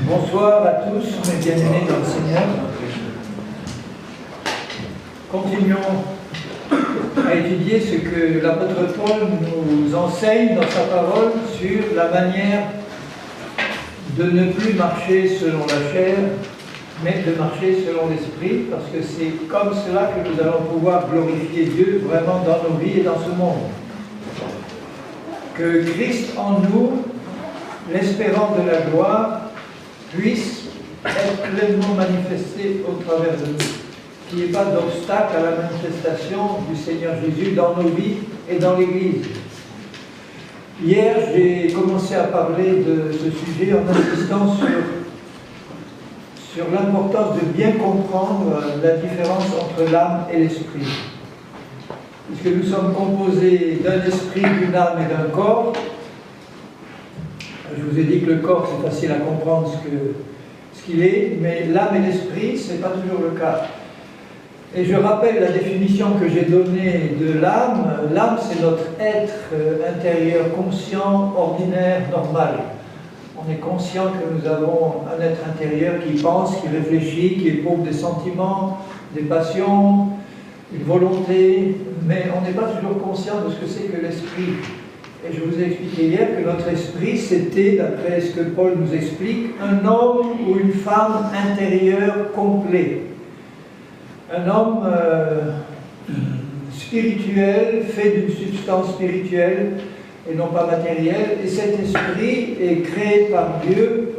Bonsoir à tous, mes bien-aimés dans le Seigneur. Continuons à étudier ce que l'apôtre Paul nous enseigne dans sa parole sur la manière de ne plus marcher selon la chair, mais de marcher selon l'esprit, parce que c'est comme cela que nous allons pouvoir glorifier Dieu vraiment dans nos vies et dans ce monde. Que Christ en nous, l'espérant de la gloire, puisse être pleinement manifesté au travers de nous. Qu'il n'y ait pas d'obstacle à la manifestation du Seigneur Jésus dans nos vies et dans l'Église. Hier, j'ai commencé à parler de ce sujet en insistant sur l'importance de bien comprendre la différence entre l'âme et l'esprit. Puisque nous sommes composés d'un esprit, d'une âme et d'un corps. Je vous ai dit que le corps, c'est facile à comprendre ce qu'il est, mais l'âme et l'esprit, ce n'est pas toujours le cas. Et je rappelle la définition que j'ai donnée de l'âme. L'âme, c'est notre être intérieur conscient, ordinaire, normal. On est conscient que nous avons un être intérieur qui pense, qui réfléchit, qui éprouve des sentiments, des passions, une volonté, mais on n'est pas toujours conscient de ce que c'est que l'esprit. Et je vous ai expliqué hier que notre esprit, c'était, d'après ce que Paul nous explique, un homme ou une femme intérieure complet. Un homme spirituel, fait d'une substance spirituelle et non pas matérielle. Et cet esprit est créé par Dieu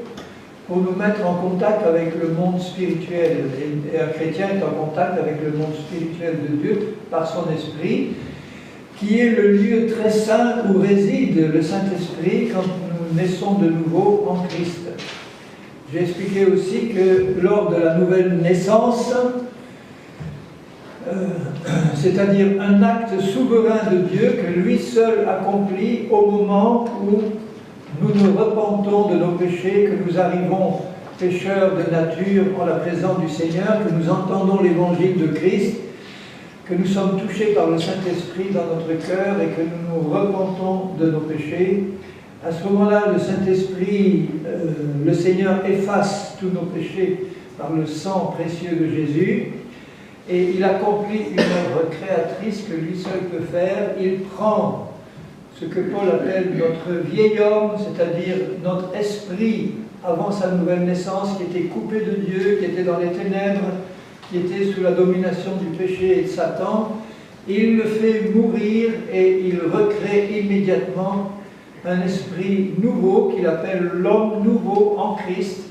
pour nous mettre en contact avec le monde spirituel. Et un chrétien est en contact avec le monde spirituel de Dieu par son esprit, qui est le lieu très saint où réside le Saint-Esprit quand nous naissons de nouveau en Christ. J'ai expliqué aussi que lors de la nouvelle naissance, c'est-à-dire un acte souverain de Dieu que lui seul accomplit au moment où nous nous repentons de nos péchés, que nous arrivons pécheurs de nature en la présence du Seigneur, que nous entendons l'évangile de Christ, que nous sommes touchés par le Saint-Esprit dans notre cœur et que nous nous repentons de nos péchés. À ce moment-là, le Saint-Esprit, le Seigneur efface tous nos péchés par le sang précieux de Jésus et il accomplit une œuvre créatrice que lui seul peut faire. Il prend ce que Paul appelle notre vieil homme, c'est-à-dire notre esprit avant sa nouvelle naissance, qui était coupé de Dieu, qui était dans les ténèbres, qui était sous la domination du péché et de Satan. Il le fait mourir et il recrée immédiatement un esprit nouveau qu'il appelle l'homme nouveau en Christ,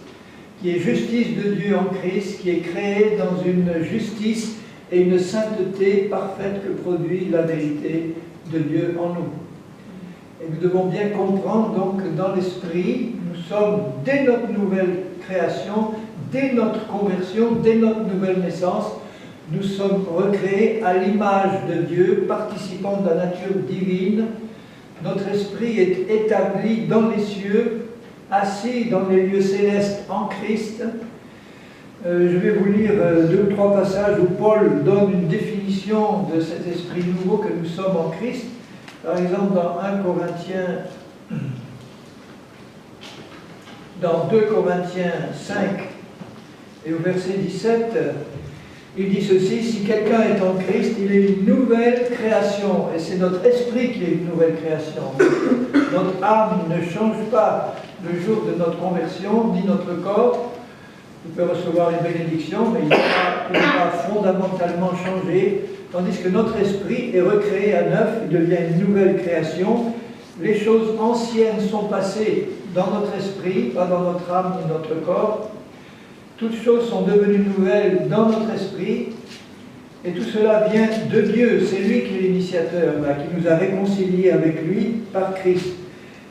qui est justice de Dieu en Christ, qui est créé dans une justice et une sainteté parfaite que produit la vérité de Dieu en nous. Et nous devons bien comprendre donc que dans l'esprit, nous sommes, dès notre nouvelle création, dès notre conversion, dès notre nouvelle naissance, nous sommes recréés à l'image de Dieu, participant de la nature divine. Notre esprit est établi dans les cieux, assis dans les lieux célestes en Christ. Je vais vous lire 2 ou 3 passages où Paul donne une définition de cet esprit nouveau que nous sommes en Christ. Par exemple, dans 2 Corinthiens 5 et au verset 17, il dit ceci: si quelqu'un est en Christ, il est une nouvelle création. Et c'est notre esprit qui est une nouvelle création. Notre âme ne change pas le jour de notre conversion, ni notre corps. Il peut recevoir une bénédiction, mais il n'est pas fondamentalement changé. Tandis que notre esprit est recréé à neuf, il devient une nouvelle création. Les choses anciennes sont passées dans notre esprit, pas dans notre âme ni notre corps. Toutes choses sont devenues nouvelles dans notre esprit, et tout cela vient de Dieu. C'est lui qui est l'initiateur, qui nous a réconciliés avec lui par Christ.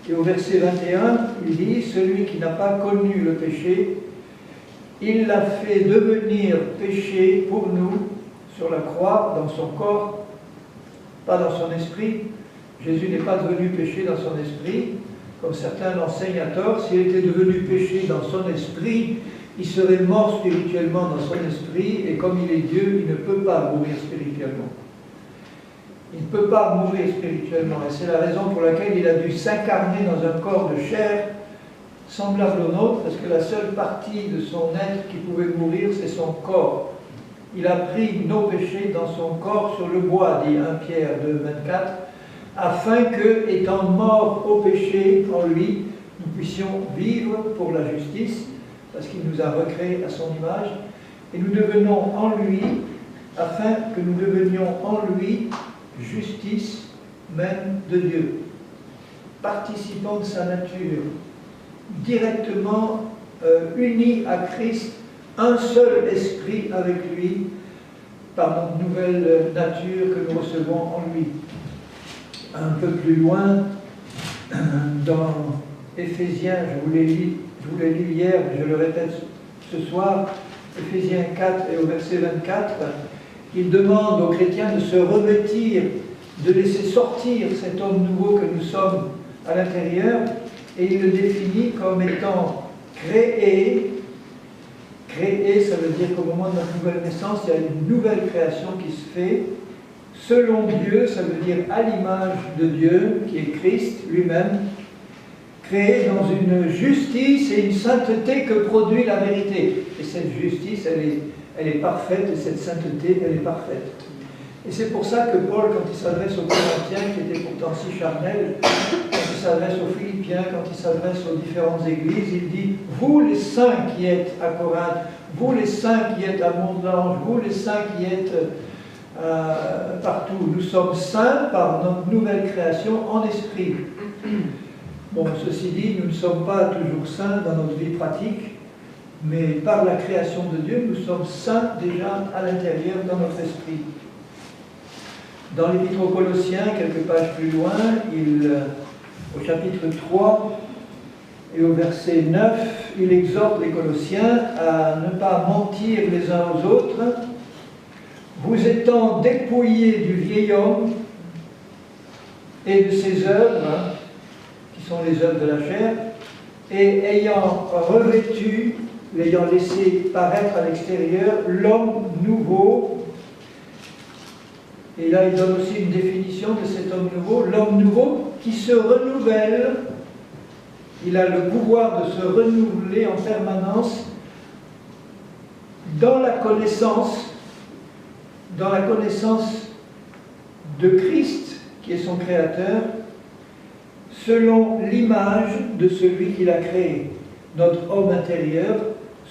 Et au verset 21, il dit: celui qui n'a pas connu le péché, il l'a fait devenir péché pour nous sur la croix, dans son corps, pas dans son esprit. Jésus n'est pas devenu péché dans son esprit, comme certains l'enseignent à tort. S'il était devenu péché dans son esprit, il serait mort spirituellement dans son esprit, et comme il est Dieu, il ne peut pas mourir spirituellement. Il ne peut pas mourir spirituellement, et c'est la raison pour laquelle il a dû s'incarner dans un corps de chair semblable au nôtre, parce que la seule partie de son être qui pouvait mourir, c'est son corps. Il a pris nos péchés dans son corps sur le bois, dit 1 Pierre 2, 24, afin que, étant morts au péché en lui, nous puissions vivre pour la justice, parce qu'il nous a recréés à son image, et nous devenons en lui, afin que nous devenions en lui justice même de Dieu, participant de sa nature, directement unis à Christ, un seul esprit avec lui, par notre nouvelle nature que nous recevons en lui. Un peu plus loin, dans Éphésiens, je vous l'ai lu hier, mais je le répète ce soir, Éphésiens 4 et au verset 24, il demande aux chrétiens de se revêtir, de laisser sortir cet homme nouveau que nous sommes à l'intérieur, et il le définit comme étant créé. Créé, ça veut dire qu'au moment de notre nouvelle naissance, il y a une nouvelle création qui se fait. Selon Dieu, ça veut dire à l'image de Dieu, qui est Christ lui-même, créé dans une justice et une sainteté que produit la vérité. Et cette justice, elle est parfaite, et cette sainteté, elle est parfaite. Et c'est pour ça que Paul, quand il s'adresse aux Corinthiens, qui étaient pourtant si charnels, quand il s'adresse aux Philippiens, quand il s'adresse aux différentes églises, il dit « Vous les saints qui êtes à Corinthe, vous les saints qui êtes à Mont-de-l'Ange, vous les saints qui êtes partout, nous sommes saints par notre nouvelle création en esprit. » Bon, ceci dit, nous ne sommes pas toujours saints dans notre vie pratique, mais par la création de Dieu, nous sommes saints déjà à l'intérieur dans notre esprit. Dans l'Épître aux Colossiens, quelques pages plus loin, au chapitre 3 et au verset 9, il exhorte les Colossiens à ne pas mentir les uns aux autres, vous étant dépouillés du vieil homme et de ses œuvres, qui sont les œuvres de la chair, et ayant revêtu, l'ayant laissé paraître à l'extérieur, l'homme nouveau. Et là, il donne aussi une définition de cet homme nouveau qui se renouvelle. Il a le pouvoir de se renouveler en permanence dans la connaissance de Christ, qui est son créateur, selon l'image de celui qui l'a créé. Notre homme intérieur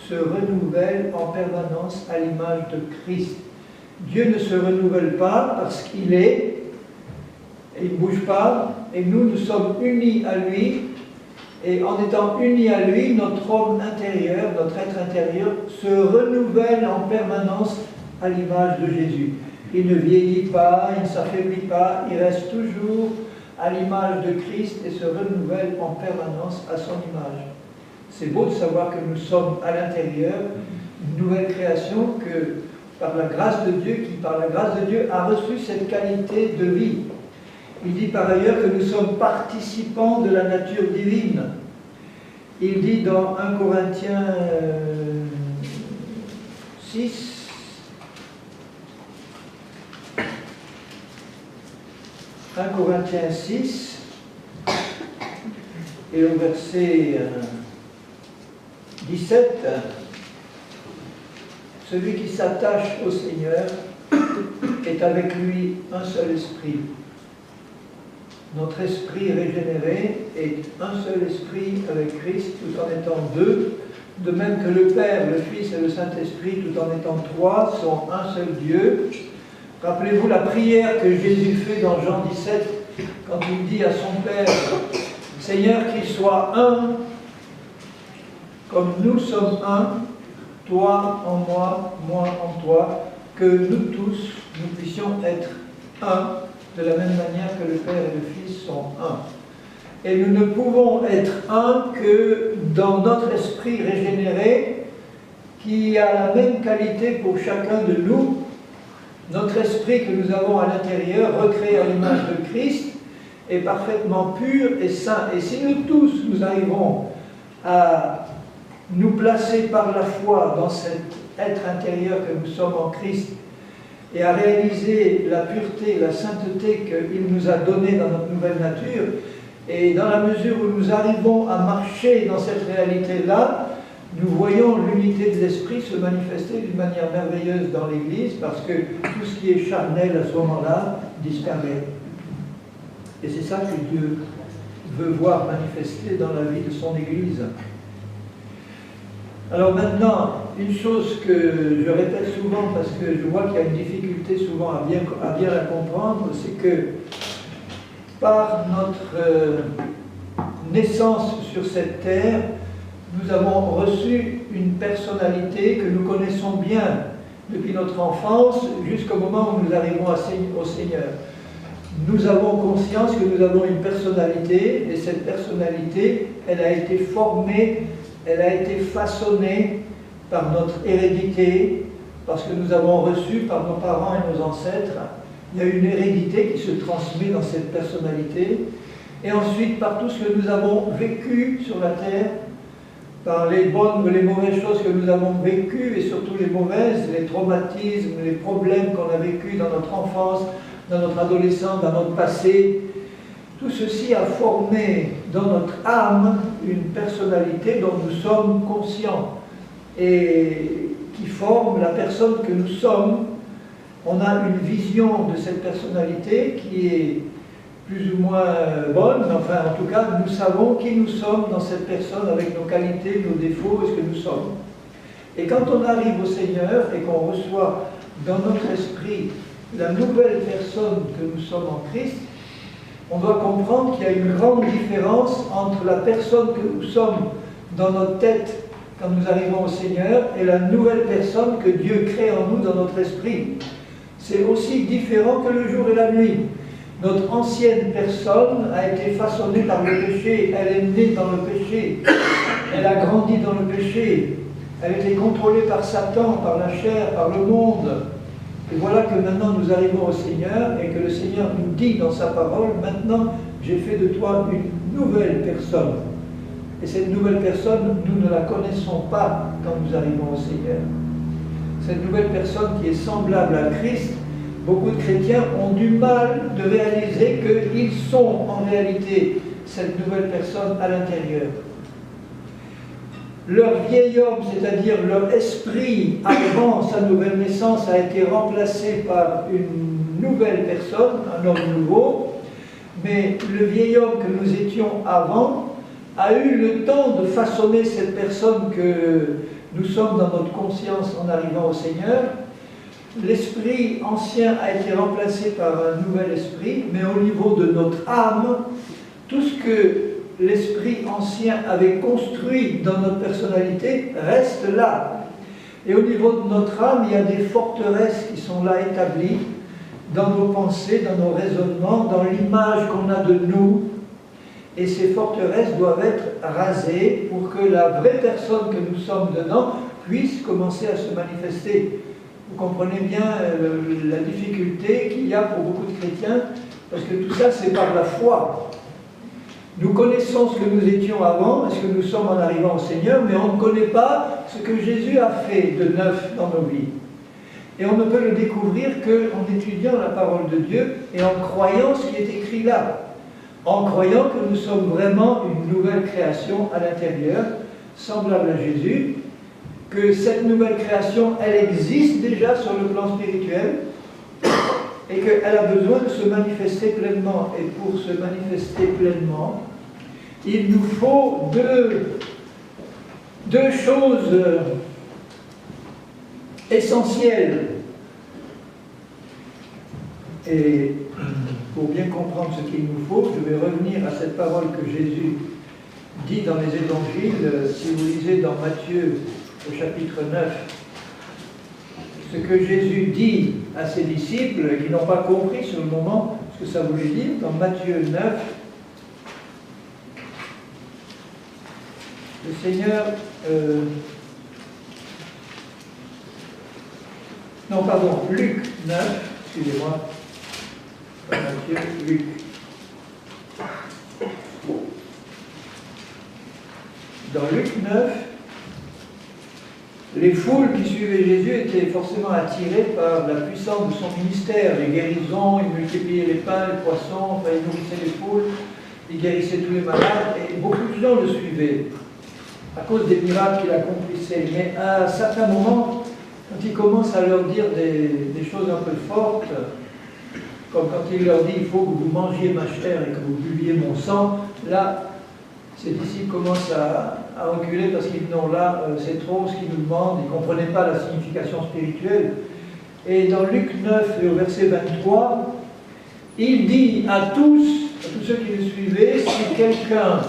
se renouvelle en permanence à l'image de Christ. Dieu ne se renouvelle pas parce qu'il est, et il ne bouge pas, et nous sommes unis à lui, et en étant unis à lui, notre homme intérieur, notre être intérieur, se renouvelle en permanence à l'image de Jésus. Il ne vieillit pas, il ne s'affaiblit pas, il reste toujours à l'image de Christ et se renouvelle en permanence à son image. C'est beau de savoir que nous sommes à l'intérieur, une nouvelle création que par la grâce de Dieu, qui par la grâce de Dieu a reçu cette qualité de vie. Il dit par ailleurs que nous sommes participants de la nature divine. Il dit dans 1 Corinthiens 6, et au verset 17, celui qui s'attache au Seigneur est avec lui un seul esprit. Notre esprit régénéré est un seul esprit avec Christ, tout en étant deux, de même que le Père, le Fils et le Saint-Esprit, tout en étant trois, sont un seul Dieu. Rappelez-vous la prière que Jésus fait dans Jean 17, quand il dit à son Père, « Seigneur, qu'il soit un, comme nous sommes un, toi en moi, moi en toi, que nous tous, nous puissions être un, de la même manière que le Père et le Fils sont un. » Et nous ne pouvons être un que dans notre esprit régénéré, qui a la même qualité pour chacun de nous. Notre esprit que nous avons à l'intérieur, recréé à l'image de Christ, est parfaitement pur et saint. Et si nous tous, nous arrivons à nous placer par la foi dans cet être intérieur que nous sommes en Christ, et à réaliser la pureté, la sainteté qu'il nous a donnée dans notre nouvelle nature, Et dans la mesure où nous arrivons à marcher dans cette réalité-là, nous voyons l'unité de l'Esprit se manifester d'une manière merveilleuse dans l'Église, parce que tout ce qui est charnel à ce moment-là disparaît. Et c'est ça que Dieu veut voir manifester dans la vie de son Église. Alors maintenant, une chose que je répète souvent, parce que je vois qu'il y a une difficulté souvent à bien la comprendre, c'est que par notre naissance sur cette terre, nous avons reçu une personnalité que nous connaissons bien depuis notre enfance jusqu'au moment où nous arrivons au Seigneur. Nous avons conscience que nous avons une personnalité, et cette personnalité, elle a été formée, elle a été façonnée par notre hérédité, parce que nous avons reçu par nos parents et nos ancêtres. Il y a une hérédité qui se transmet dans cette personnalité, et ensuite par tout ce que nous avons vécu sur la terre, par les bonnes ou les mauvaises choses que nous avons vécues, et surtout les mauvaises, les traumatismes, les problèmes qu'on a vécus dans notre enfance, dans notre adolescence, dans notre passé. Tout ceci a formé dans notre âme une personnalité dont nous sommes conscients et qui forme la personne que nous sommes. On a une vision de cette personnalité qui est plus ou moins bonne, mais enfin en tout cas nous savons qui nous sommes dans cette personne avec nos qualités, nos défauts et ce que nous sommes. Et quand on arrive au Seigneur et qu'on reçoit dans notre esprit la nouvelle personne que nous sommes en Christ, on doit comprendre qu'il y a une grande différence entre la personne que nous sommes dans notre tête quand nous arrivons au Seigneur et la nouvelle personne que Dieu crée en nous dans notre esprit. C'est aussi différent que le jour et la nuit. Notre ancienne personne a été façonnée par le péché, elle est née dans le péché, elle a grandi dans le péché, elle a été contrôlée par Satan, par la chair, par le monde. Et voilà que maintenant nous arrivons au Seigneur et que le Seigneur nous dit dans sa parole, maintenant j'ai fait de toi une nouvelle personne. Et cette nouvelle personne, nous ne la connaissons pas quand nous arrivons au Seigneur. Cette nouvelle personne qui est semblable à Christ, beaucoup de chrétiens ont du mal de réaliser qu'ils sont en réalité cette nouvelle personne à l'intérieur. Leur vieil homme, c'est-à-dire leur esprit avant sa nouvelle naissance, a été remplacé par une nouvelle personne, un homme nouveau, mais le vieil homme que nous étions avant a eu le temps de façonner cette personne que nous sommes dans notre conscience en arrivant au Seigneur. L'esprit ancien a été remplacé par un nouvel esprit, mais au niveau de notre âme, tout ce que l'esprit ancien avait construit dans notre personnalité reste là. Et au niveau de notre âme, il y a des forteresses qui sont là établies dans nos pensées, dans nos raisonnements, dans l'image qu'on a de nous. Et ces forteresses doivent être rasées pour que la vraie personne que nous sommes dedans puisse commencer à se manifester. Vous comprenez bien la difficulté qu'il y a pour beaucoup de chrétiens, parce que tout ça c'est par la foi. Nous connaissons ce que nous étions avant, ce que nous sommes en arrivant au Seigneur, mais on ne connaît pas ce que Jésus a fait de neuf dans nos vies. Et on ne peut le découvrir qu'en étudiant la parole de Dieu et en croyant ce qui est écrit là. En croyant que nous sommes vraiment une nouvelle création à l'intérieur, semblable à Jésus, que cette nouvelle création, elle existe déjà sur le plan spirituel, et qu'elle a besoin de se manifester pleinement. Et pour se manifester pleinement, il nous faut deux choses essentielles. Et pour bien comprendre ce qu'il nous faut, je vais revenir à cette parole que Jésus dit dans les évangiles. Si vous lisez dans Matthieu au chapitre 9, ce que Jésus dit à ses disciples, qui n'ont pas compris sur le moment ce que ça voulait dire, dans Matthieu 9, le Seigneur... Luc 9, excusez-moi, Matthieu, Luc. Dans Luc 9, les foules qui suivaient Jésus étaient forcément attirées par la puissance de son ministère, les guérisons, il multipliait les pains, les poissons, enfin, il nourrissait les foules. il guérissait tous les malades, et beaucoup de gens le suivaient, à cause des miracles qu'il accomplissait. Mais à un certain moment, quand il commence à leur dire des choses un peu fortes, comme quand il leur dit « il faut que vous mangiez ma chair et que vous buviez mon sang », là, ses disciples commencent à reculer parce qu'ils disent « non, là, c'est trop ce qu'ils nous demandent », ils ne comprenaient pas la signification spirituelle. Et dans Luc 9, et au verset 23, il dit à tous ceux qui le suivaient, si quelqu'un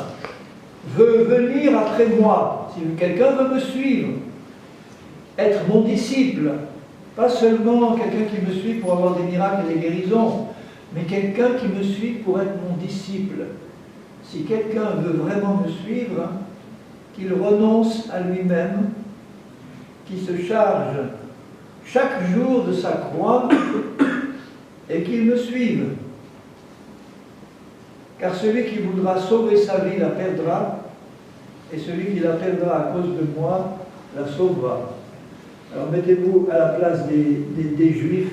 veut venir après moi, si quelqu'un veut me suivre, être mon disciple, pas seulement quelqu'un qui me suit pour avoir des miracles et des guérisons, mais quelqu'un qui me suit pour être mon disciple. Si quelqu'un veut vraiment me suivre, qu'il renonce à lui-même, qu'il se charge chaque jour de sa croix et qu'il me suive. Car celui qui voudra sauver sa vie la perdra, et celui qui la perdra à cause de moi la sauvera. Alors mettez-vous à la place des Juifs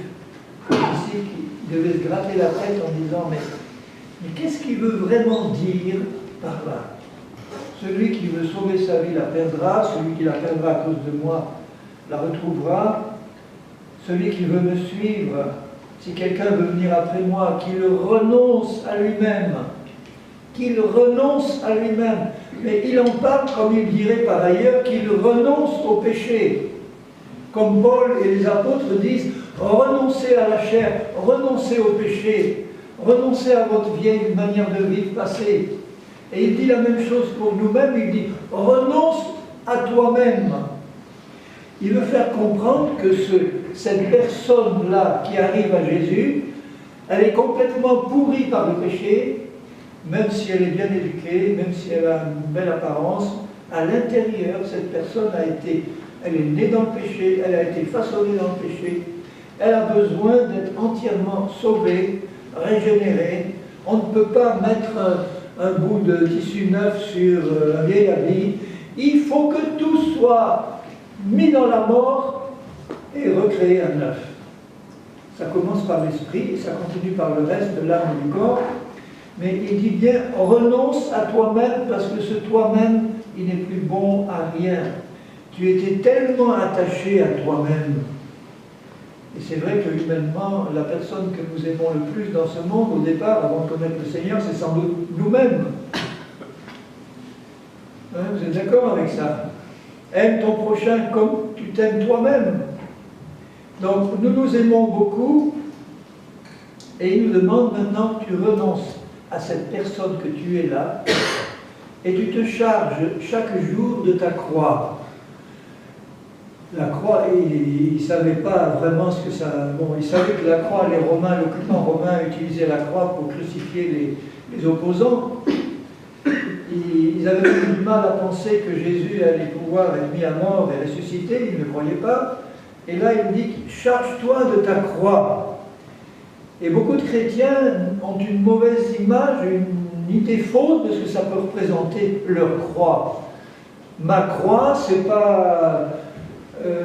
ici qui devaient se gratter la tête en disant mais qu'est-ce qu'il veut vraiment dire par là? Celui qui veut sauver sa vie la perdra, celui qui la perdra à cause de moi la retrouvera. Celui qui veut me suivre, si quelqu'un veut venir après moi, qu'il renonce à lui-même. Qu'il renonce à lui-même. Mais il en parle, comme il dirait par ailleurs, qu'il renonce au péché. Comme Paul et les apôtres disent, renoncez à la chair, renoncez au péché, renoncez à votre vieille manière de vivre passée. Et il dit la même chose pour nous-mêmes, il dit, renonce à toi-même. Il veut faire comprendre que cette personne-là qui arrive à Jésus, elle est complètement pourrie par le péché, même si elle est bien éduquée, même si elle a une belle apparence, à l'intérieur, cette personne elle est née dans le péché, elle a été façonnée dans le péché, elle a besoin d'être entièrement sauvée, régénérée. On ne peut pas mettre un bout de tissu neuf sur un vieil habit. Il faut que tout soit mis dans la mort et recréé à neuf. Ça commence par l'esprit et ça continue par le reste de l'âme et du corps. Mais il dit bien, renonce à toi-même parce que ce toi-même, il n'est plus bon à rien. Tu étais tellement attaché à toi-même. Et c'est vrai que humainement, la personne que nous aimons le plus dans ce monde, au départ, avant de connaître le Seigneur, c'est sans doute nous-mêmes. Hein, vous êtes d'accord avec ça? Aime ton prochain comme tu t'aimes toi-même. Donc nous nous aimons beaucoup et il nous demande maintenant que tu renonces à cette personne que tu es là et tu te charges chaque jour de ta croix. La croix, il ne savait pas vraiment ce que ça... Bon, il savait que la croix, les Romains, l'occupant romain utilisait la croix pour crucifier les opposants. Ils avaient eu du mal à penser que Jésus allait pouvoir être mis à mort et ressuscité, ils ne croyaient pas. Et là, il dit, charge-toi de ta croix. Et beaucoup de chrétiens ont une mauvaise image, une idée fausse de ce que ça peut représenter leur croix. Ma croix, c'est pas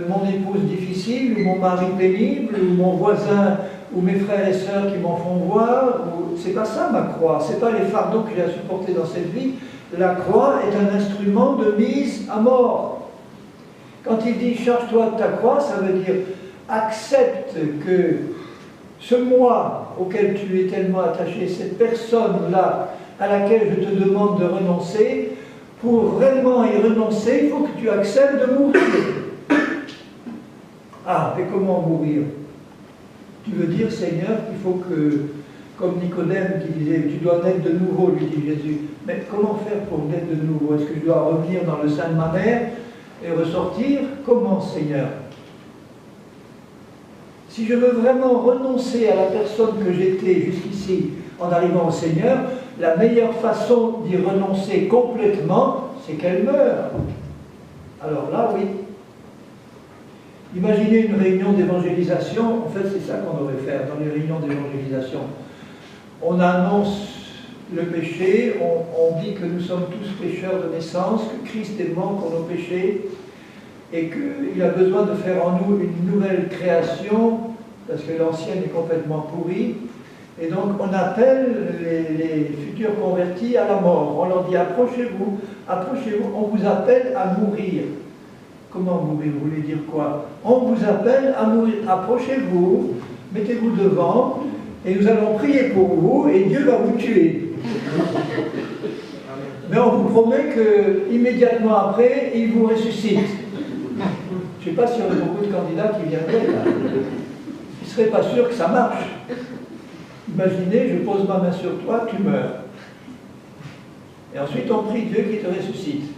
mon épouse difficile, ou mon mari pénible, ou mon voisin, ou mes frères et sœurs qui m'en font voir. C'est pas ça ma croix, c'est pas les fardeaux que j'ai à supporter dans cette vie. La croix est un instrument de mise à mort. Quand il dit « charge-toi de ta croix », ça veut dire « accepte que ce moi auquel tu es tellement attaché, cette personne-là à laquelle je te demande de renoncer, pour vraiment y renoncer, il faut que tu acceptes de mourir. » Ah, mais comment mourir? Tu veux dire, Seigneur, qu'il faut que, comme Nicodème qui disait, tu dois naître de nouveau, lui dit Jésus. Mais comment faire pour naître de nouveau? Est-ce que je dois revenir dans le sein de ma mère et ressortir? Comment, Seigneur? Si je veux vraiment renoncer à la personne que j'étais jusqu'ici en arrivant au Seigneur, la meilleure façon d'y renoncer complètement, c'est qu'elle meure. Alors là, oui. Imaginez une réunion d'évangélisation, en fait c'est ça qu'on devrait faire dans les réunions d'évangélisation. On annonce le péché, on dit que nous sommes tous pécheurs de naissance, que Christ est mort pour nos péchés, et qu'il a besoin de faire en nous une nouvelle création, parce que l'ancienne est complètement pourrie, Et donc on appelle les futurs convertis à la mort. On leur dit approchez-vous, approchez-vous, on vous appelle à mourir. Comment mourir? Vous voulez dire quoi? On vous appelle à mourir. Approchez-vous, mettez-vous devant, et nous allons prier pour vous, et Dieu va vous tuer. Mais on vous promet qu'immédiatement après, il vous ressuscite. Je ne sais pas s'il y aurait beaucoup de candidats qui viendraient là. Ils ne seraient pas sûrs que ça marche. Imaginez, je pose ma main sur toi, tu meurs. Et ensuite on prie Dieu qui te ressuscite.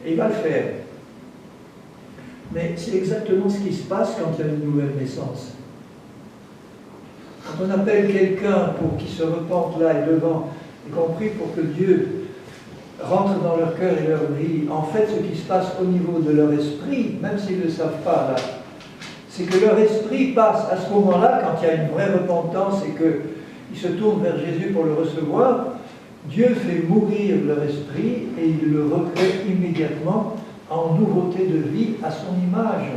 Et il va le faire. Mais c'est exactement ce qui se passe quand il y a une nouvelle naissance. Quand on appelle quelqu'un pour qu'il se repente là et devant, y compris pour que Dieu rentre dans leur cœur et leur vie, en fait ce qui se passe au niveau de leur esprit, même s'ils ne le savent pas là, c'est que leur esprit passe à ce moment-là, quand il y a une vraie repentance et qu'ils se tournent vers Jésus pour le recevoir, Dieu fait mourir leur esprit et il le recrée immédiatement en nouveauté de vie à son image.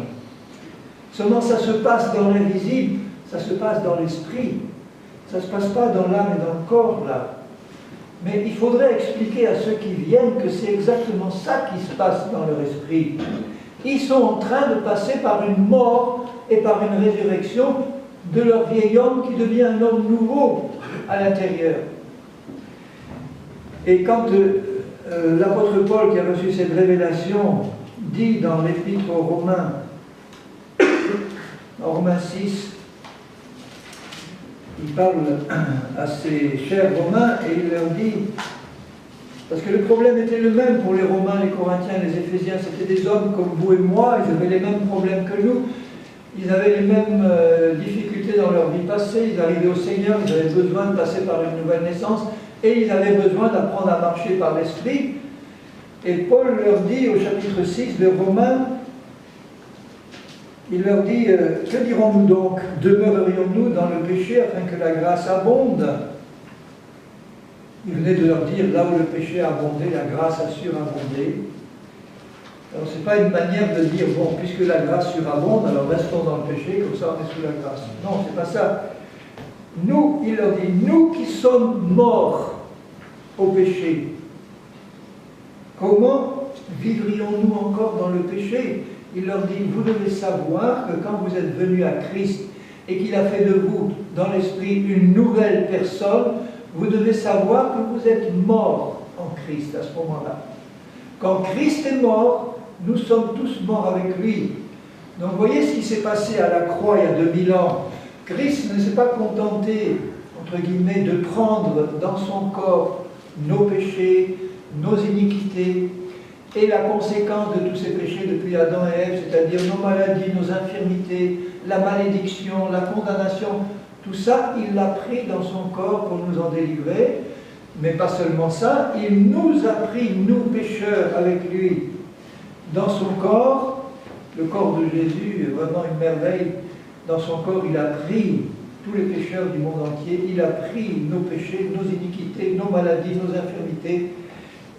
Seulement ça se passe dans l'invisible, ça se passe dans l'esprit, ça ne se passe pas dans l'âme et dans le corps là. Mais il faudrait expliquer à ceux qui viennent que c'est exactement ça qui se passe dans leur esprit. Ils sont en train de passer par une mort et par une résurrection de leur vieil homme qui devient un homme nouveau à l'intérieur. Et quand l'apôtre Paul, qui a reçu cette révélation, dit dans l'épître aux Romains, en Romains 6, il parle à ses chers Romains et il leur dit, parce que le problème était le même pour les Romains, les Corinthiens, les Éphésiens, c'était des hommes comme vous et moi, ils avaient les mêmes problèmes que nous, ils avaient les mêmes difficultés dans leur vie passée, ils arrivaient au Seigneur, ils avaient besoin de passer par une nouvelle naissance, et ils avaient besoin d'apprendre à marcher par l'Esprit. Et Paul leur dit au chapitre 6 de Romains, il leur dit, que dirons-nous donc? Demeurerions-nous dans le péché afin que la grâce abonde? Il venait de leur dire, là où le péché a abondé, la grâce a surabondé. Alors ce n'est pas une manière de dire, bon, puisque la grâce surabonde, alors restons dans le péché, comme ça on est sous la grâce. Non, c'est pas ça. Nous, il leur dit, nous qui sommes morts au péché, comment vivrions-nous encore dans le péché? Il leur dit, vous devez savoir que quand vous êtes venus à Christ et qu'il a fait de vous, dans l'esprit, une nouvelle personne, vous devez savoir que vous êtes morts en Christ à ce moment-là. Quand Christ est mort, nous sommes tous morts avec lui. Donc vous voyez ce qui s'est passé à la croix il y a 2000 ans. Christ ne s'est pas contenté, entre guillemets, de prendre dans son corps nos péchés, nos iniquités, et la conséquence de tous ces péchés depuis Adam et Ève, c'est-à-dire nos maladies, nos infirmités, la malédiction, la condamnation, tout ça, il l'a pris dans son corps pour nous en délivrer. Mais pas seulement ça, il nous a pris, nous pécheurs, avec lui, dans son corps. Le corps de Jésus est vraiment une merveille. Dans son corps, il a pris tous les pécheurs du monde entier, il a pris nos péchés, nos iniquités, nos maladies, nos infirmités,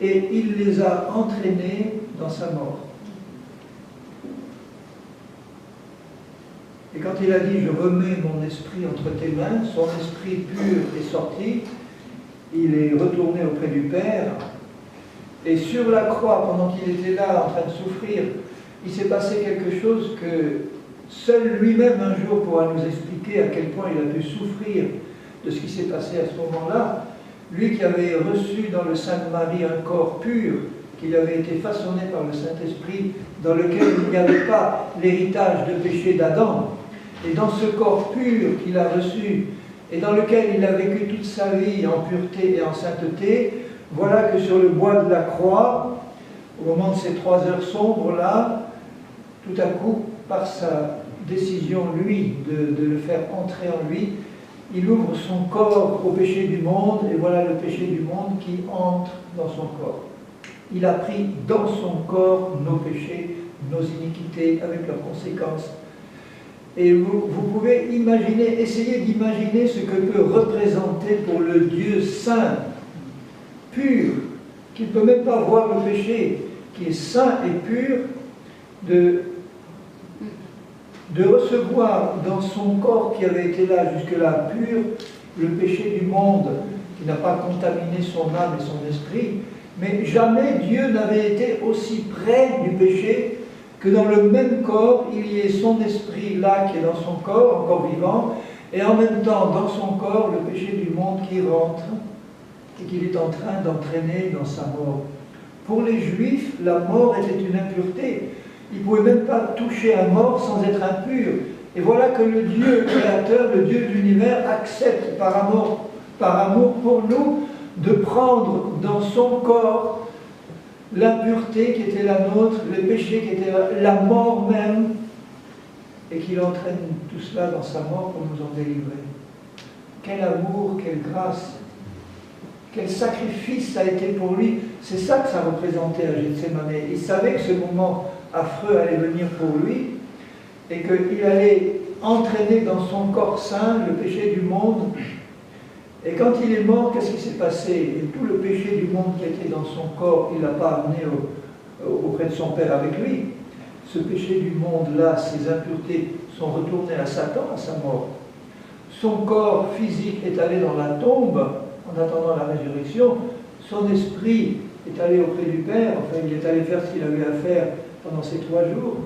et il les a entraînés dans sa mort. Et quand il a dit « Je remets mon esprit entre tes mains », son esprit pur est sorti, il est retourné auprès du Père, et sur la croix, pendant qu'il était là en train de souffrir, il s'est passé quelque chose que seul lui-même un jour pourra nous expliquer à quel point il a pu souffrir de ce qui s'est passé à ce moment-là. Lui qui avait reçu dans le sein de Marie un corps pur, qui avait été façonné par le Saint-Esprit, dans lequel il n'y avait pas l'héritage de péché d'Adam. Et dans ce corps pur qu'il a reçu, et dans lequel il a vécu toute sa vie en pureté et en sainteté, voilà que sur le bois de la croix, au moment de ces 3 heures sombres-là, tout à coup, par sa décision, lui, de le faire entrer en lui, il ouvre son corps au péché du monde, et voilà le péché du monde qui entre dans son corps. Il a pris dans son corps nos péchés, nos iniquités, avec leurs conséquences. Et vous pouvez imaginer, essayer d'imaginer ce que peut représenter pour le Dieu saint, pur, qui ne peut même pas voir le péché, qui est saint et pur, de recevoir dans son corps qui avait été là jusque-là pur, le péché du monde, qui n'a pas contaminé son âme et son esprit, mais jamais Dieu n'avait été aussi près du péché que dans le même corps, il y ait son esprit là qui est dans son corps, encore vivant, et en même temps dans son corps, le péché du monde qui rentre et qu'il est en train d'entraîner dans sa mort. Pour les Juifs, la mort était une impureté. Ils ne pouvaient même pas toucher un mort sans être impur. Et voilà que le Dieu créateur, le Dieu de l'univers, accepte par amour pour nous, de prendre dans son corps l'impureté qui était la nôtre, le péché qui était la mort même, et qu'il entraîne tout cela dans sa mort pour nous en délivrer. Quel amour, quelle grâce, quel sacrifice ça a été pour lui. C'est ça que ça représentait à Gethsémane. Il savait que ce moment affreux allait venir pour lui, et qu'il allait entraîner dans son corps saint le péché du monde. Et quand il est mort, qu'est-ce qui s'est passé? Et tout le péché du monde qui était dans son corps, il ne l'a pas amené auprès de son Père avec lui. Ce péché du monde-là, ces impuretés, sont retournées à Satan, à sa mort. Son corps physique est allé dans la tombe, en attendant la résurrection. Son esprit est allé auprès du Père, enfin il est allé faire ce qu'il avait à faire pendant ces 3 jours.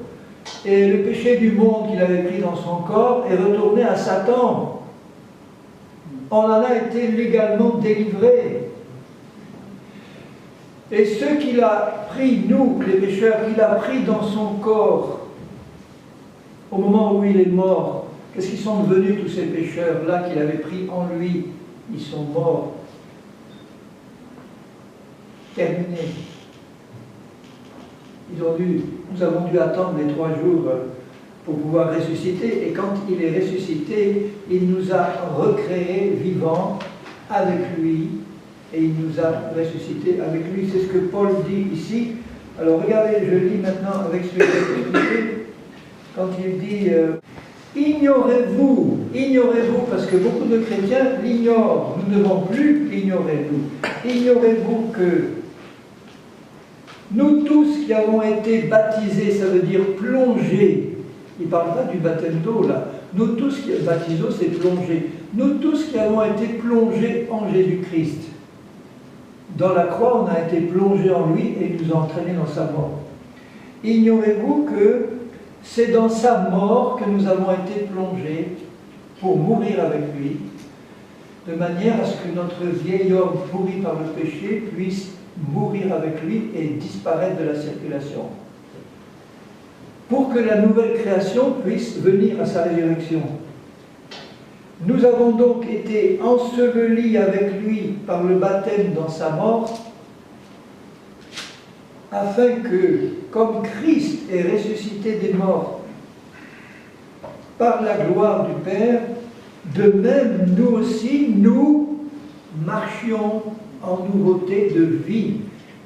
Et le péché du monde qu'il avait pris dans son corps est retourné à Satan. On en a été légalement délivrés. Et ce qu'il a pris, nous, les pécheurs, qu'il a pris dans son corps, au moment où il est mort, qu'est-ce qu'ils sont devenus tous ces pécheurs-là qu'il avait pris en lui? Ils sont morts. Terminés. Nous avons dû attendre les 3 jours pour pouvoir ressusciter, et quand il est ressuscité, il nous a recréés vivants avec lui, et il nous a ressuscités avec lui. C'est ce que Paul dit ici. Alors regardez, je lis maintenant avec ce que j'ai expliqué, quand il dit ignorez-vous, parce que beaucoup de chrétiens l'ignorent, nous ne devons plus l'ignorer, nous. Ignorez-vous que nous tous qui avons été baptisés, ça veut dire plongés, il ne parle pas du baptême d'eau là, nous tous qui, baptiso c'est plongé, nous tous qui avons été plongés en Jésus-Christ, dans la croix on a été plongés en lui et il nous a entraînés dans sa mort. Ignorez-vous que c'est dans sa mort que nous avons été plongés pour mourir avec lui, de manière à ce que notre vieil homme pourri par le péché puisse mourir avec lui et disparaître de la circulation, pour que la nouvelle création puisse venir à sa résurrection. Nous avons donc été ensevelis avec lui par le baptême dans sa mort, afin que, comme Christ est ressuscité des morts par la gloire du Père, de même nous aussi, nous marchions en nouveauté de vie.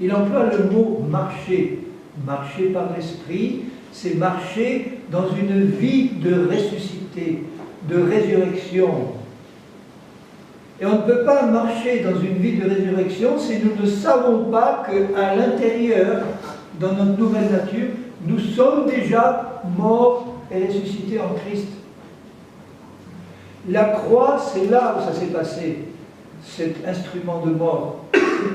Il emploie le mot marcher. Marcher par l'esprit, c'est marcher dans une vie de ressuscité, de résurrection. Et on ne peut pas marcher dans une vie de résurrection si nous ne savons pas qu'à l'intérieur, dans notre nouvelle nature, nous sommes déjà morts et ressuscités en Christ. La croix, c'est là où ça s'est passé, cet instrument de mort.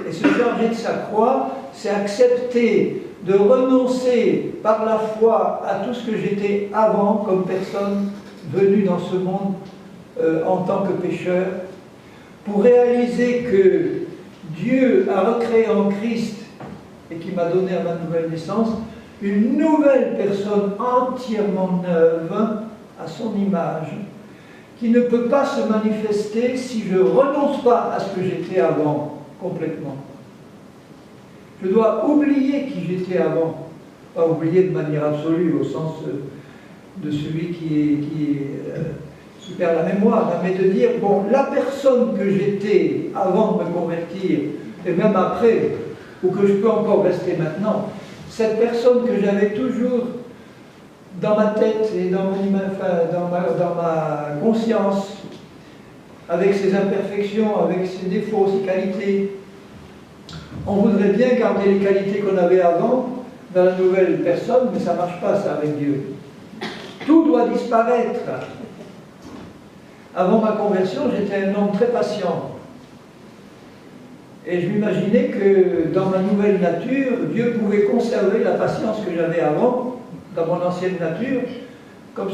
Et se charger de sa croix, c'est accepter de renoncer par la foi à tout ce que j'étais avant comme personne venue dans ce monde en tant que pécheur, pour réaliser que Dieu a recréé en Christ, et qui m'a donné à ma nouvelle naissance, une nouvelle personne entièrement neuve, à son image, qui ne peut pas se manifester si je ne renonce pas à ce que j'étais avant, complètement. Je dois oublier qui j'étais avant, pas oublier de manière absolue, au sens de celui qui perd la mémoire, mais de dire, bon, la personne que j'étais avant de me convertir, et même après, ou que je peux encore rester maintenant, cette personne que j'avais toujours dans ma tête et dans ma conscience, avec ses imperfections, avec ses défauts, ses qualités, on voudrait bien garder les qualités qu'on avait avant dans la nouvelle personne, mais ça ne marche pas ça avec Dieu. Tout doit disparaître. Avant ma conversion, j'étais un homme très patient. Et je m'imaginais que dans ma nouvelle nature, Dieu pouvait conserver la patience que j'avais avant, dans mon ancienne nature, comme